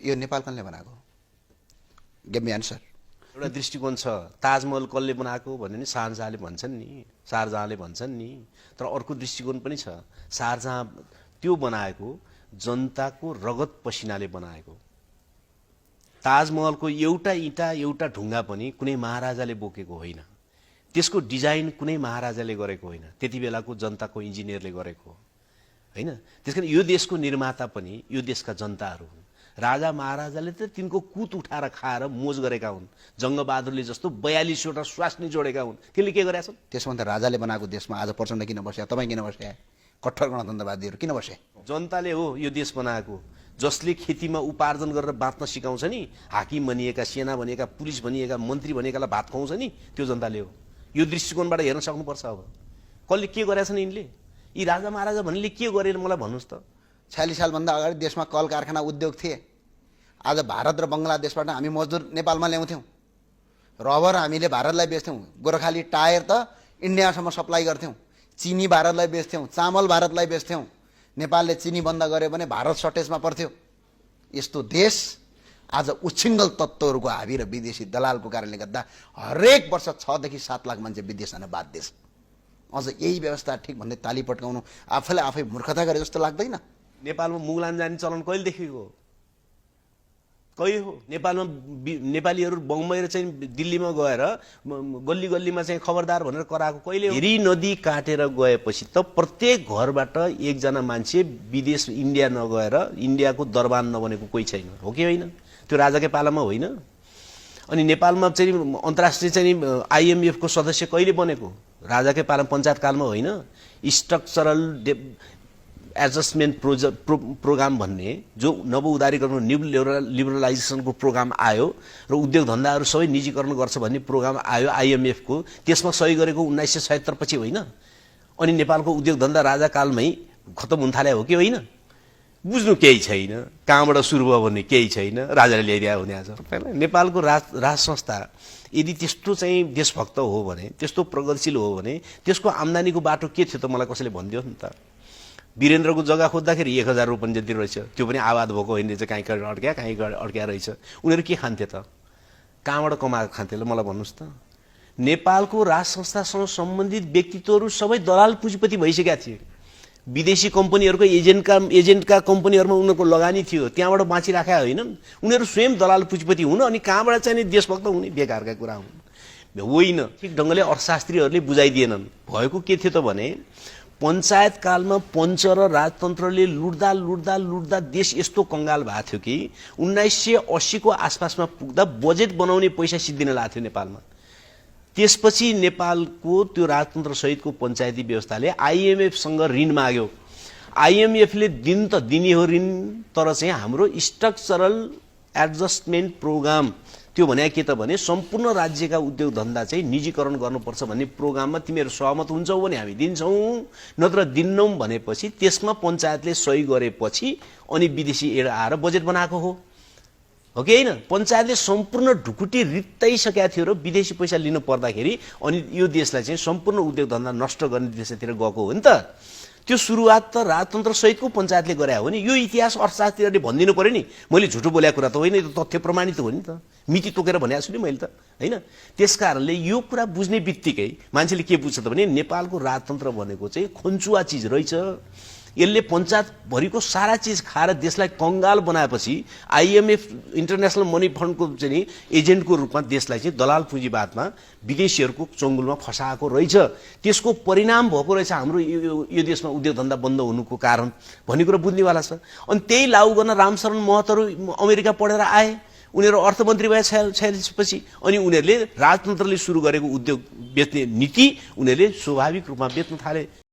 यो नेपाल कसले बनाएको? Give me answer. एउटा दृष्टिकोण छ, ताजमहल कसले बनाएको भन्ने नि शाहजहाँले भन्छन् नि, शाहजहाँले भन्छन् नि। तर अर्को दृष्टिकोण पनि छ, शाहजहाँ त्यो बनाएको जनताको रगत पसिनाले बनाएको। ताजमहलको एउटा इँटा एउटा ढुङ्गा पनि कुनै महाराजाले बोकेको होइन, त्यसको डिजाइन कुनै महाराजाले गरेको होइन, त्यति बेलाको जनताको इन्जिनियरले गरेको होइन। त्यसकारण यो देशको निर्माता पनि यो देशका जनताहरू हुन्। राजा महाराजाले त तिनको कुत उठाएर खाएर मोज गरेका हुन्। जङ्गबहादुरले जस्तो 42वटा स्वास्नी जोडेका हुन्। त्यसले के गरेका छन्? त्यसमा त राजाले बनाएको देशमा आज प्रचण्ड किन बस्या, तपाईँ किन बस्या, कट्टर गणतन्त्रवादीहरू किन बसे? जनताले हो यो देश बनाएको। जसले खेतीमा उपार्जन गरेर बाँच्न सिकाउँछ नि, हाकिम भनिएका, सेना भनिएका, पुलिस भनिएका, मन्त्री भनिएकालाई भात खुवाउँछ नि, त्यो जनताले हो। यो दृष्टिकोणबाट हेर्न सक्नुपर्छ। अब कसले के गरेका छन् यिनले? यी राजा महाराजा भन्नेले के गरेर मलाई भन्नुहोस् त। 46 सालभन्दा अगाडि देशमा कल कारखाना उद्योग थिए। आज भारत र बङ्गलादेशबाट हामी मजदुर नेपालमा ल्याउँथ्यौँ, रबर हामीले भारतलाई बेच्थ्यौँ, गोर्खाली टायर त इन्डियासम्म सप्लाई गर्थ्यौँ, चिनी भारतलाई बेच्थ्यौँ, चामल भारतलाई बेच्थ्यौँ। नेपालले चिनी बन्द गर्यो भने भारत सर्टेजमा पर्थ्यो। यस्तो देश आज उच्छृङ्खल तत्त्वहरूको हाबी र विदेशी दलालको कारणले गर्दा हरेक वर्ष 6 देखि 7 लाख मान्छे विदेश जान बाध्य छ। अझ यही व्यवस्था ठिक भन्दै ताली पट्काउनु आफैले आफै मूर्खता गरे जस्तो लाग्दैन? नेपालमा मुगलान जाने चलन कहिलेदेखिको हो? कहिले हो? नेपालमा नेपालीहरू बम्बई र चाहिँ दिल्लीमा गएर गल्ली गल्लीमा चाहिँ खबरदार भनेर कराएको कहिले हो? हेरी नदी काटेर गएपछि त प्रत्येक घरबाट एकजना मान्छे विदेश इन्डिया नगएर इन्डियाको दरबान नबनेको कोही छैन, हो कि होइन? त्यो राजाकै पालामा होइन? अनि नेपालमा चाहिँ अन्तर्राष्ट्रिय चाहिँ आइएमएफको सदस्य कहिले बनेको? राजाकै पालामा, पञ्चायत कालमा होइन? स्ट्रक्चरल एडजस्टमेन्ट प्रोग्राम भन्ने जो नव उदारीकरण न्यू लिबरलाइजेसनको प्रोग्राम आयो र उद्योग धन्दाहरू सबै निजीकरण गर्छ भन्ने प्रोग्राम आयो आइएमएफको, त्यसमा सही गरेको 1977 पछि होइन? अनि नेपालको उद्योग धन्दा राजाकालमै खतम हुन थाल्यो, हो कि होइन? बुझ्नु केही छैन, कहाँबाट सुरु भयो भन्ने केही छैन, राजाले ल्याइदिया हुने आज। नेपालको राज संस्था यदि त्यस्तो चाहिँ देशभक्त हो भने, त्यस्तो प्रगतिशील हो भने त्यसको आम्दानीको बाटो के थियो त मलाई कसैले भनिदियो नि त। वीरेन्द्रको जग्गा खोज्दाखेरि 1000 रुपैयाँ जति रहेछ, त्यो पनि आवाद भएको होइन रहेछ, कहीँ अड्क्या कहीँ अड्क्या रहेछ। उनीहरू के खान्थे त? कहाँबाट कमाएको खान्थे ल मलाई भन्नुहोस् त। नेपालको राज संस्थासँग सम्बन्धित व्यक्तित्वहरू सबै दलाल पुँजीपति भइसकेका थिए। विदेशी कम्पनीहरूको एजेन्टका कम्पनीहरूमा उनीहरूको लगानी थियो, त्यहाँबाट बाँचिराखेका होइनन्। उनीहरू स्वयं दलाल पुँजीपति हुन् अनि कहाँबाट चाहिँ देशभक्त हुने बेकारका कुरा हुन् होइन। ठिक ढङ्गले अर्थशास्त्रीहरूले बुझाइदिएनन्। भएको के थियो त भने पञ्चायत कालमा पञ्च र राजतन्त्रले लुट्दा लुट्दा लुट्दा देश यस्तो कङ्गाल भएको थियो कि 1980 को आसपासमा पुग्दा बजेट बनाउने पैसा सिद्धिन लाग्थ्यो नेपालमा। त्यसपछि नेपालको त्यो राजतन्त्र सहितको पञ्चायती व्यवस्थाले आइएमएफसँग ऋण माग्यो। आइएमएफले दिन त दिने हो ऋण, तर चाहिँ हाम्रो स्ट्रक्चरल एडजस्टमेन्ट प्रोग्राम त्यो भने के त भने सम्पूर्ण राज्यका उद्योग धन्दा चाहिँ निजीकरण गर्नुपर्छ भन्ने प्रोग्राममा तिमीहरू सहमत हुन्छौ भने हामी दिन्छौँ, नत्र दिन्नौँ भनेपछि त्यसमा पञ्चायतले सही गरेपछि अनि विदेशी एड आएर बजेट बनाएको हो कि होइन? पञ्चायतले सम्पूर्ण ढुकुटी रित्ताइसकेका थियो र विदेशी पैसा लिनु पर्दाखेरि अनि यो देशलाई चाहिँ सम्पूर्ण उद्योग धन्दा नष्ट गर्ने देशतिर गएको हो नि त। त्यो सुरुवात त राजतन्त्र सहितको पञ्चायतले गरे हो नि। यो इतिहास अर्थशास्त्रीहरूले भनिदिनु पर्यो नि। मैले झुटो बोलेको कुरा त होइन, यो तथ्य प्रमाणित हो नि त। मिति तोकेर भनेको छु नि मैले त, होइन? त्यसकारणले यो कुरा बुझ्ने बित्तिकै मान्छेले के बुझ्छ त भने नेपालको राजतन्त्र भनेको चाहिँ खन्चुवा चिज रहेछ। यसले पञ्चायतभरिको सारा चिज खाएर देशलाई कङ्गाल बनाएपछि आइएमएफ इन्टरनेसनल मनी फन्डको चाहिँ एजेन्टको रूपमा देशलाई चाहिँ दलाल पुँजीवादमा विदेशीहरूको चङ्गुलमा फसाएको रहेछ। त्यसको परिणाम भएको रहेछ हाम्रो यो देशमा उद्योग धन्दा बन्द हुनुको कारण भन्ने कुरा बुझ्नेवाला छ। अनि त्यही लागू गर्न रामशरण महतहरू अमेरिका पढेर आए। उनीहरू अर्थमन्त्री भए 46 पछि। अनि उनीहरूले राजतन्त्रले सुरु गरेको उद्योग बेच्ने नीति उनीहरूले स्वाभाविक रूपमा बेच्न थाले।